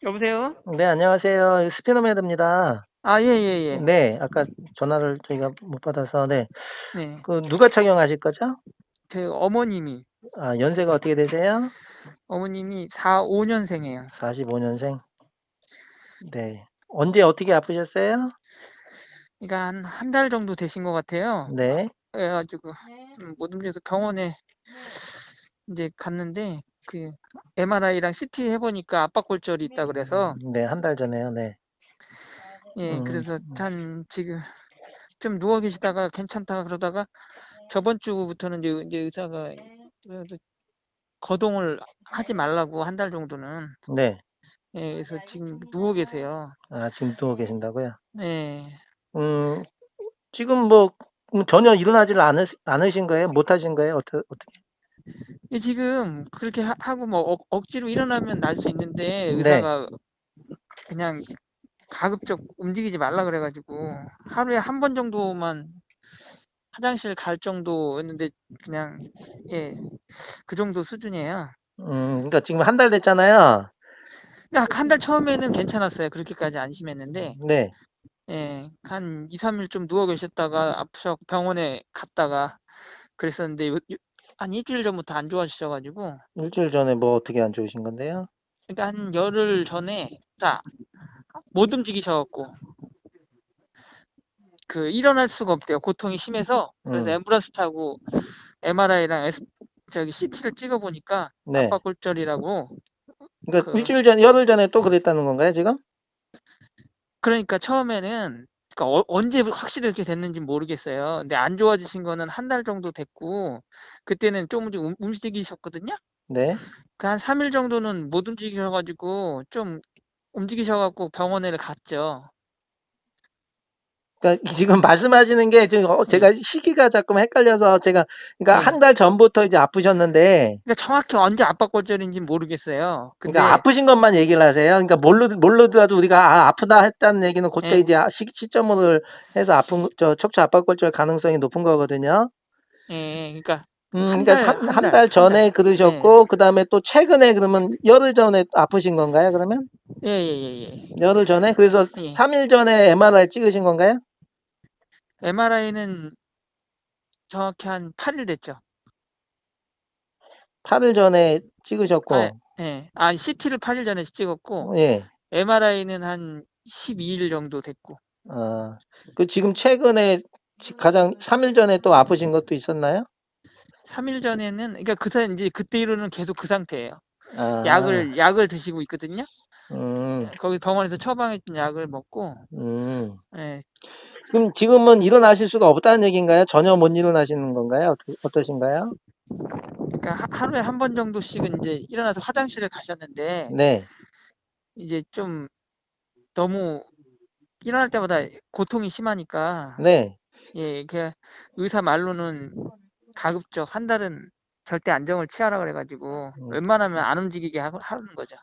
여보세요? 네, 안녕하세요. 스피너맨입니다. 아, 예, 예, 예. 네, 아까 전화를 저희가 못 받아서, 네. 네. 그, 누가 착용하실 거죠? 제 어머님이, 아, 연세가 어떻게 되세요? 어머님이 45년생이에요. 45년생. 네. 언제 어떻게 아프셨어요? 그러니까 한 달 정도 되신 것 같아요. 네. 그래가지고 좀 못 움직여서 병원에 이제 갔는데 그 MRI랑 CT 해보니까 압박골절이 있다 그래서 네, 한 달 전에요. 네. 예, 음, 그래서 한 지금 좀 누워 계시다가 괜찮다가 그러다가 저번 주부터는 이제 의사가 그래도 거동을 하지 말라고 한 달 정도는 네. 예, 그래서 지금 누워 계세요. 아, 지금 누워 계신다고요? 예. 음, 지금 뭐, 전혀 일어나지를 않으신 거예요? 못 하신 거예요? 어떻게? 지금 그렇게 하고 뭐 억지로 일어나면 날 수 있는데 네. 의사가 그냥 가급적 움직이지 말라 그래가지고 하루에 한 번 정도만 화장실 갈 정도였는데 그냥 예, 그 정도 수준이에요. 그러니까 지금 한 달 됐잖아요. 한 달 처음에는 괜찮았어요. 그렇게까지 안 심했는데 네. 예, 한 2, 3일 좀 누워 계셨다가 아프셔 병원에 갔다가 그랬었는데 한 일주일 전부터 안 좋아지셔가지고 일주일 전에 뭐 어떻게 안 좋으신 건데요? 그러니까 한 열흘 전에 자 못 움직이셔갖고 그 일어날 수가 없대요. 고통이 심해서. 그래서 음, 앰뷸런스 타고 MRI랑 저기 CT를 찍어 보니까 네. 압박골절이라고 그러니까 그 일주일 전, 열흘 전에 또 그랬다는 건가요, 지금? 그러니까 처음에는 그러니까 언제 확실히 이렇게 됐는지 모르겠어요. 근데 안 좋아지신 거는 한 달 정도 됐고 그때는 조금 움직이셨거든요. 네. 그 한 3일 정도는 못 움직이셔가지고 좀 움직이셔갖고 병원에 갔죠. 그러니까 지금 말씀하시는 게 지금 예, 제가 시기가 자꾸 헷갈려서 제가 그러니까 한 예. 달 전부터 이제 아프셨는데 그러니까 정확히 언제 압박골절인지 모르겠어요. 그러니까 근데 아프신 것만 얘기를 하세요. 그러니까 모르더라도 우리가 아프다 했다는 얘기는 그때 예, 이제 시점을 해서 아픈 척추 압박골절 가능성이 높은 거거든요. 예, 그러니까 그러니까 한 달 한 달. 전에 예, 그러셨고 그다음에 또 최근에 그러면 열흘 전에 아프신 건가요? 그러면 예, 예, 예, 열흘 전에 그래서 예. 예. 3일 전에 MRI 찍으신 건가요? MRI는 정확히 한 8일 됐죠. 8일 전에 아, 찍으셨고 예. CT를 8일 전에 찍었고, 예. MRI는 한 12일 정도 됐고, 아, 그 지금 최근에 가장 3일 전에 또 아프신 것도 있었나요? 3일 전에는, 그러니까 이제 그때 이후로는 계속 그 상태예요. 아, 약을 드시고 있거든요. 음, 거기 병원에서 처방해준 약을 먹고, 음. 예. 그럼 지금은 일어나실 수가 없다는 얘기인가요? 전혀 못 일어나시는 건가요? 어떠신가요? 그러니까 하루에 한 번 정도씩은 이제 일어나서 화장실에 가셨는데, 네, 이제 좀 너무 일어날 때마다 고통이 심하니까, 네. 예, 그 의사 말로는 가급적 한 달은 절대 안정을 취하라 그래가지고 음. 웬만하면 안 움직이게 하는 거죠.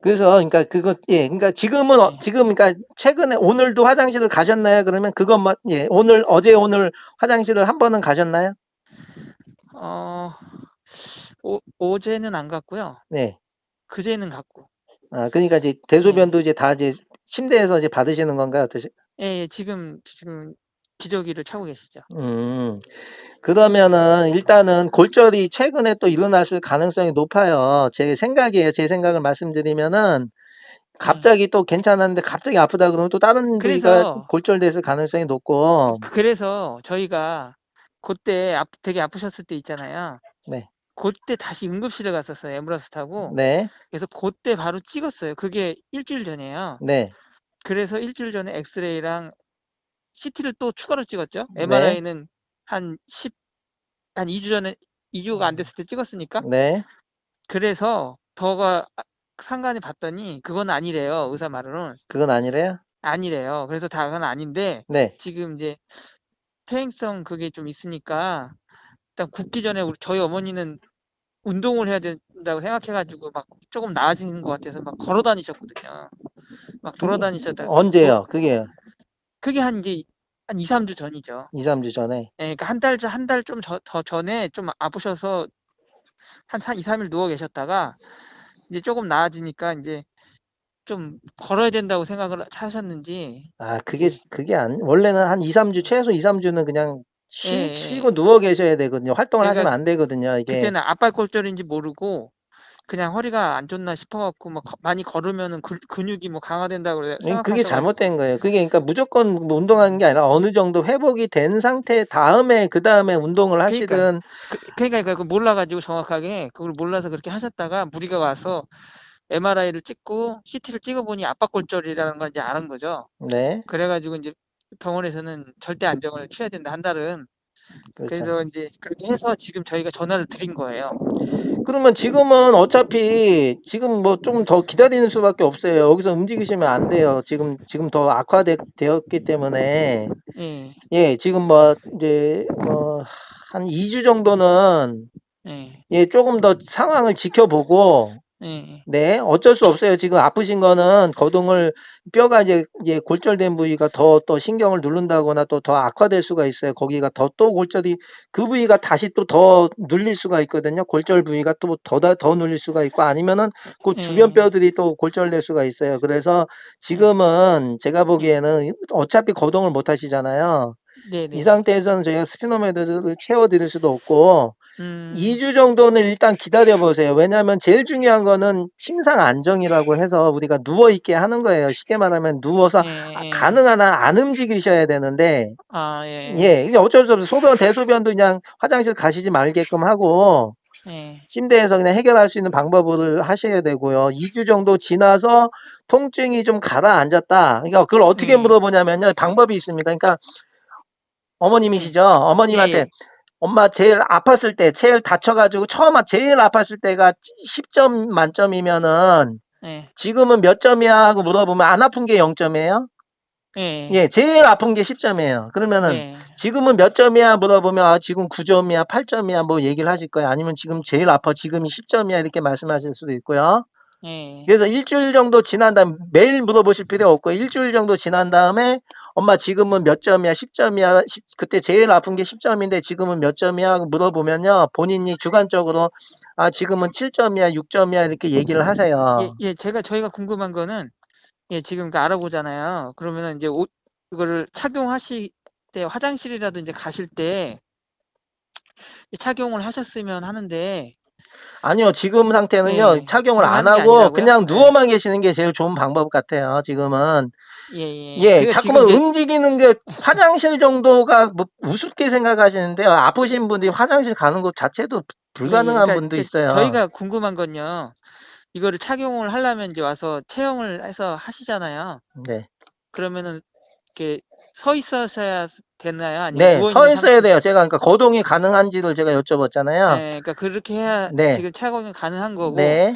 그래서, 그러니까 예, 그러니까 지금은, 예. 그러니까 최근에 오늘도 화장실을 가셨나요? 그러면 그것만, 예, 어제 오늘 화장실을 한 번은 가셨나요? 어, 어제는 안 갔고요. 네. 그제는 갔고. 아, 그러니까 이제 예. 대소변도 이제 다 이제 침대에서 이제 받으시는 건가요? 예, 예, 지금 기저귀를 차고 계시죠. 음. 그러면은 일단은 골절이 최근에 또 일어났을 가능성이 높아요. 제 생각이에요. 제 생각을 말씀드리면은 예. 갑자기 또 괜찮았는데 갑자기 아프다 그러면 또 다른 부위가 그래서 골절됐을 가능성이 높고, 그래서 저희가 그때 되게 아프셨을 때 있잖아요. 네, 그때 다시 응급실에 갔었어요. 앰뷸런스 타고. 네, 그래서 그때 바로 찍었어요. 그게 일주일 전이에요. 네, 그래서 일주일 전에 엑스레이랑 CT를 또 추가로 찍었죠. 네, MRI는 한 10, 한 2주 전에, 2주가 안 됐을 때 찍었으니까. 네, 그래서 더가 상관이 봤더니 그건 아니래요. 의사 말로는. 그건 아니래요? 아니래요. 그래서 다건 아닌데 네, 지금 이제 퇴행성 그게 좀 있으니까 일단 굽기 전에 저희 어머니는 운동을 해야 된다고 생각해가지고 막 조금 나아지는 것 같아서 막 걸어 다니셨거든요. 막 그, 돌아다니셨다. 언제요? 그게 그게 한 이제 한 2, 3주 전이죠. 2, 3주 전에. 예, 그러니까 한 달 좀 더 전에 좀 아프셔서 한 2, 3일 누워 계셨다가 이제 조금 나아지니까 이제 좀 걸어야 된다고 생각을 하셨는지 아, 이제 그게 원래는 한 2, 3주, 최소 2, 3주는 그냥 예, 예. 쉬고 누워 계셔야 되거든요. 활동을 그러니까 하시면 안 되거든요, 이게. 그때는 압박골절인지 모르고 그냥 허리가 안 좋나 싶어 갖고 막 많이 걸으면은 근육이 뭐 강화된다고 그게 생각하셔 잘못된 가지고 거예요. 그게 그러니까 무조건 뭐 운동하는 게 아니라 어느 정도 회복이 된 상태 다음에 그 다음에 운동을 그러니까 하시든. 그러니까 그 몰라 가지고 정확하게 그걸 몰라서 그렇게 하셨다가 무리가 와서 MRI를 찍고 CT를 찍어 보니 압박골절이라는 걸 이제 아는 거죠. 네, 그래 가지고 인제 병원에서는 절대 안정을 취해야 된다 한 달은. 그렇죠. 그래서 인제 그렇게 해서 지금 저희가 전화를 드린 거예요. 그러면 지금은 어차피 지금 뭐 좀 더 기다리는 수밖에 없어요. 여기서 움직이시면 안 돼요. 지금 더 악화되었기 때문에. 예. 예, 지금 뭐 이제 뭐 한 2주 정도는 예. 예, 조금 더 상황을 지켜보고. 예. 네, 어쩔 수 없어요. 지금 아프신 거는 뼈가 이제 골절된 부위가 또 신경을 누른다거나 또 더 악화될 수가 있어요. 거기가 또 골절이, 그 부위가 다시 또 더 눌릴 수가 있거든요. 골절 부위가 또 더 눌릴 수가 있고, 아니면은 그 주변 예. 뼈들이 또 골절될 수가 있어요. 그래서 예. 지금은 제가 예. 보기에는 어차피 거동을 못 하시잖아요. 이 네네. 상태에서는 저희가 스피노메드를 채워드릴 수도 없고, 음. 2주 정도는 일단 기다려 보세요. 왜냐하면 제일 중요한 거는 침상 안정이라고 해서 우리가 누워 있게 하는 거예요. 쉽게 말하면 누워서 예예. 가능한 한 안 움직이셔야 되는데, 아 예. 예, 이게 어쩔 수 없어요. 대소변도 그냥 화장실 가시지 말게끔 하고 예. 침대에서 그냥 해결할 수 있는 방법을 하셔야 되고요. 2주 정도 지나서 통증이 좀 가라앉았다. 그러니까 그걸 어떻게 예. 물어보냐면요. 방법이 있습니다. 그러니까 예. 어머님이시죠? 어머님한테 예예. 엄마 제일 아팠을 때, 제일 다쳐가지고 제일 아팠을 때가 10점 만점이면은 예. 지금은 몇 점이야 하고 물어보면 안 아픈 게 0점이에요? 예. 예, 제일 아픈 게 10점이에요. 그러면은 네. 지금은 몇 점이야 물어보면 지금 9점이야, 8점이야 뭐 얘기를 하실 거예요. 아니면 지금 제일 아파, 지금이 10점이야 이렇게 말씀하실 수도 있고요. 예. 그래서 일주일 정도 지난 다음 매일 물어보실 필요 없고 일주일 정도 지난 다음에 엄마 지금은 몇 점이야? 10점이야? 그때 제일 아픈 게 10점인데 지금은 몇 점이야? 하고 물어보면요. 본인이 주관적으로 지금은 7점이야, 6점이야 이렇게 얘기를 하세요. 저희가 궁금한 거는 지금 알아보잖아요. 그러면은 이제 옷 그거를 착용하실 때 화장실이라도 이제 가실 때 착용을 하셨으면 하는데 아니요. 지금 상태는요. 착용을 지금 안 하는 게 하고 아니라고요? 그냥 예. 누워만 계시는 게 제일 좋은 방법 같아요. 지금은. 예예. 예, 그러니까 지금 자꾸만 이제 움직이는 게 화장실 정도가 뭐 우습게 생각하시는데요. 아프신 분들이 화장실 가는 것 자체도 불가능한 분도 그러니까 있어요. 저희가 궁금한 건요. 이거를 착용을 하려면 이제 와서 체험을 해서 하시잖아요. 네. 그러면은 이렇게 서 있으셔야 되나요? 아니면 네, 누워 있는 서 있어야 상태? 돼요. 제가 그러니까 거동이 가능한지를 제가 여쭤봤잖아요. 그러니까 그렇게 해야 네, 지금 착용이 가능한 거고 네.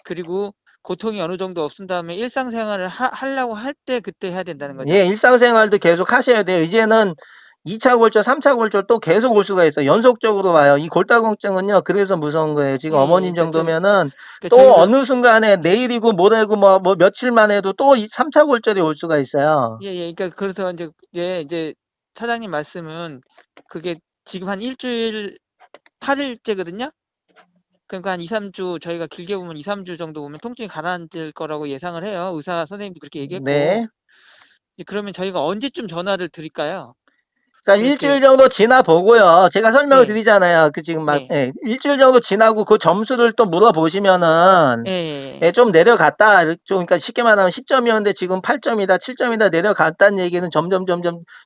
그리고 고통이 어느 정도 없은 다음에 일상생활을 하려고 할 때 그때 해야 된다는 거죠? 예, 일상생활도 계속 하셔야 돼요. 이제는 2차 골절, 3차 골절 또 계속 올 수가 있어요. 연속적으로 와요. 이 골다공증은요, 그래서 무서운 거예요. 지금 어머님 그러니까 좀 정도면은 그러니까 또 저희도 어느 순간에 내일이고 모레고 뭐 며칠만 해도 또 3차 골절이 올 수가 있어요. 그러니까 그래서 이제 사장님 말씀은 그게 지금 한 일주일 8일째거든요. 그러니까 한 2-3주 저희가 길게 보면 2-3주 정도 보면 통증이 가라앉을 거라고 예상을 해요. 의사 선생님도 그렇게 얘기했고. 네. 이제 그러면 저희가 언제쯤 전화를 드릴까요? 그러니까 그렇게 일주일 정도 지나 보고요. 제가 설명을 네. 드리잖아요. 그 지금 네. 예, 일주일 정도 지나고 그 점수를 또 물어보시면은 예, 예예예. 좀 내려갔다. 그러니까 쉽게 말하면 10점이었는데 지금 8점이다, 7점이다 내려갔다는 얘기는 점점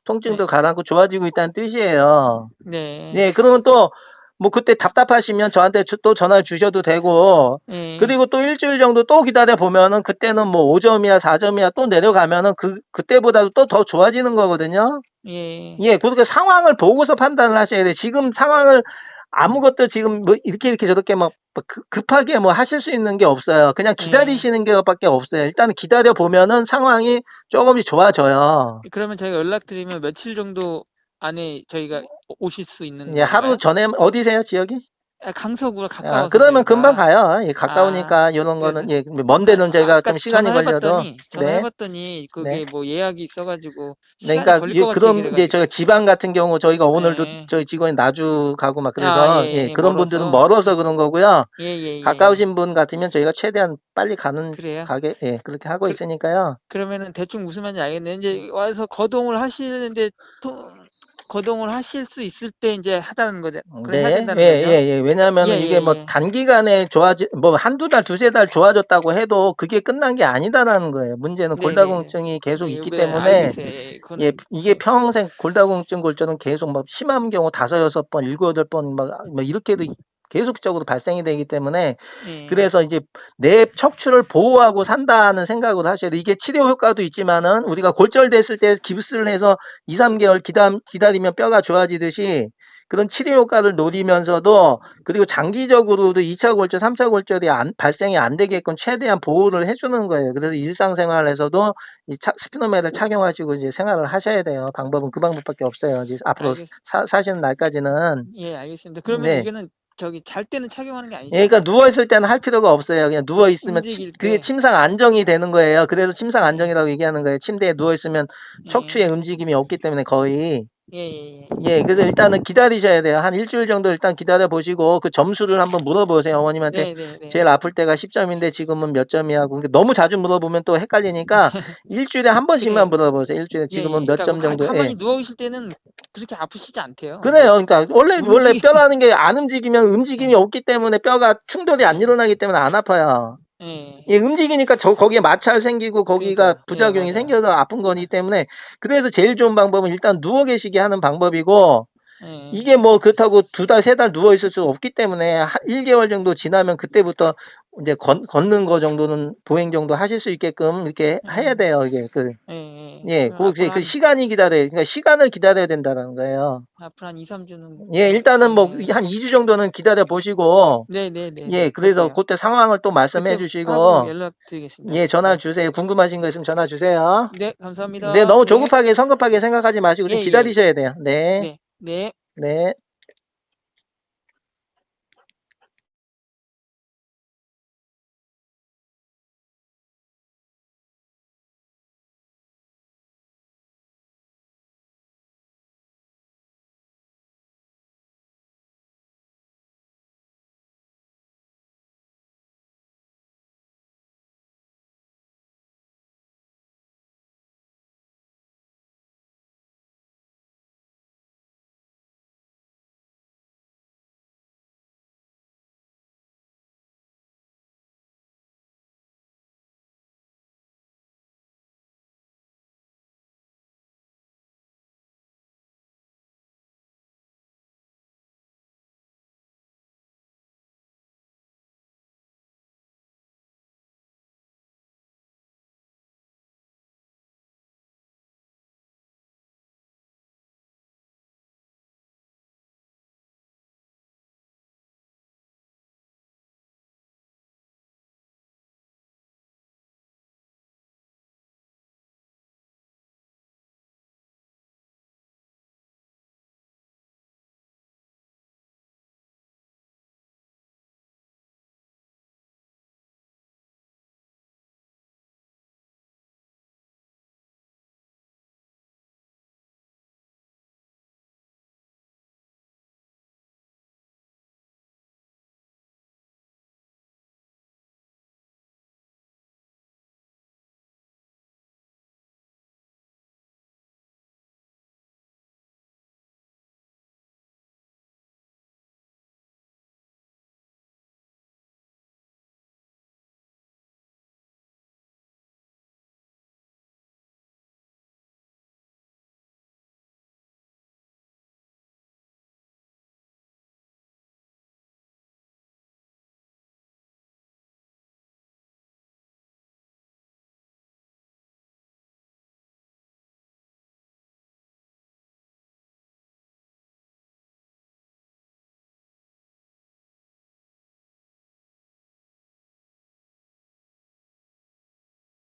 통증도 네. 가라앉고 좋아지고 있다는 뜻이에요. 네. 네, 그러면 또 뭐 그때 답답하시면 저한테 또 전화를 주셔도 되고, 예. 그리고 또 일주일 정도 또 기다려 보면은 그때는 뭐 5점이야, 4점이야 또 내려가면은 그때보다도 또 더 좋아지는 거거든요. 예. 예, 그렇게 상황을 보고서 판단을 하셔야 돼요. 지금 상황을 아무것도 지금 뭐 이렇게 저렇게 막 급하게 뭐 하실 수 있는 게 없어요. 그냥 예. 기다리시는 게밖에 없어요. 일단 기다려 보면은 상황이 조금씩 좋아져요. 그러면 저희가 연락드리면 며칠 정도 안에 저희가 오실 수 있는 예, 하루 건가요? 전에 어디세요, 지역이? 강서구가 아, 가까워서 그러면 금방 저희가. 가요. 예, 아, 가까우니까 이런 그래서 거는 예, 먼 데는 저희가 아까 좀 시간이 걸려도 네, 전화해봤더니 네. 그게 뭐 예약이 있어가지고 네, 시간이 그러니까 걸릴 것 같아 그런 이제 저희 그래가지고. 지방 같은 경우 저희가 오늘도 예. 저희 직원이 나주 가고 막 아, 그래서 예, 예, 예, 그런 분들은 멀어서. 멀어서 그런 거고요. 예, 예, 예, 예. 가까우신 분 같으면 저희가 최대한 빨리 가는 그래요. 가게 예, 그렇게 하고 그, 있으니까요. 그러면은 대충 무슨 말인지 알겠네. 이제 와서 거동을 하시는데 거동을 하실 수 있을 때 이제 하자는 거죠. 그래 해야 네, 예, 된다는 거죠. 예, 예. 예, 왜냐하면 이게 예, 뭐 예. 단기간에 뭐 한두 달, 두세 달 좋아졌다고 해도 그게 끝난 게 아니다라는 거예요. 문제는 네, 네, 네. 골다공증이 계속 예, 있기 네, 때문에 알겠어요. 예, 예. 예, 그건 이게 평생 골다공증 골절은 계속 막 심한 경우 다섯 여섯 번, 일곱 여덟 번 막 이렇게도 계속적으로 발생이 되기 때문에 예, 그래서 이제 내 척추를 보호하고 산다는 생각으로 하셔야 돼. 이게 치료 효과도 있지만은 우리가 골절됐을 때 깁스를 해서 2, 3개월 기다리면 뼈가 좋아지듯이 그런 치료 효과를 노리면서도 그리고 장기적으로도 2차 골절, 3차 골절이 발생이 안 되게끔 최대한 보호를 해주는 거예요. 그래서 일상생활에서도 이 스피노메를 착용하시고 이제 생활을 하셔야 돼요. 방법은 그 방법밖에 없어요. 이제 앞으로 알겠, 사시는 날까지는. 예, 알겠습니다. 그러면 네. 이거는 저기 잘 때는 착용하는 게 예, 아니죠? 그러니까 누워 있을 때는 할 필요가 없어요. 그냥 누워 있으면 움직일 그게 때. 침상 안정이 되는 거예요. 그래서 침상 예, 안정이라고 얘기하는 거예요. 침대에 누워 있으면 예, 척추에 움직임이 없기 때문에 거의. 예, 예, 예. 예, 그래서 일단은 기다리셔야 돼요. 한 일주일 정도 일단 기다려 보시고 그 점수를 한번 물어보세요. 어머님한테 네, 네, 네, 제일 네. 아플 때가 10점인데 지금은 몇 점이야? 그러니까 너무 자주 물어보면 또 헷갈리니까 일주일에 한 번씩만 그래요. 물어보세요. 일주일에 예, 예. 지금은 몇 그러니까 점 정도? 예. 가만히 누워 계실 때는 그렇게 아프시지 않대요. 그래요. 근데 그러니까 원래 움직, 뼈라는 게 안 움직이면 움직임이 예, 없기 때문에 뼈가 충돌이 안 예, 일어나기 때문에 안 아파요. 예. 예, 움직이니까 거기에 마찰 생기고 거기가 그러니까요. 예, 부작용이 맞아요. 생겨서 아픈 거기 때문에 그래서 제일 좋은 방법은 일단 누워 계시게 하는 방법이고 예, 이게 뭐 그렇다고 두 달, 세 달 누워 있을 수 없기 때문에 1개월 정도 지나면 그때부터 이제 걷는 거 정도는 보행 정도 하실 수 있게끔 이렇게 해야 예, 돼요. 이게 예, 예. 예, 그럼 앞으로 그 한, 시간이 기다려요. 그러니까 시간을 기다려야 된다는 거예요. 앞으로 한 2, 3주는, 예, 일단은 뭐 예. 한 2주 정도는 기다려 보시고 네, 네, 네, 예, 네. 그래서 그럴게요. 그때 상황을 또 말씀해 그때 하고 주시고 연락드리겠습니다. 예, 전화 네. 주세요. 궁금하신 거 있으면 전화 주세요. 네, 네, 감사합니다. 너무 네. 조급하게 성급하게 생각하지 마시고 예, 좀 예. 기다리셔야 돼요. 네, 네, 네. 네.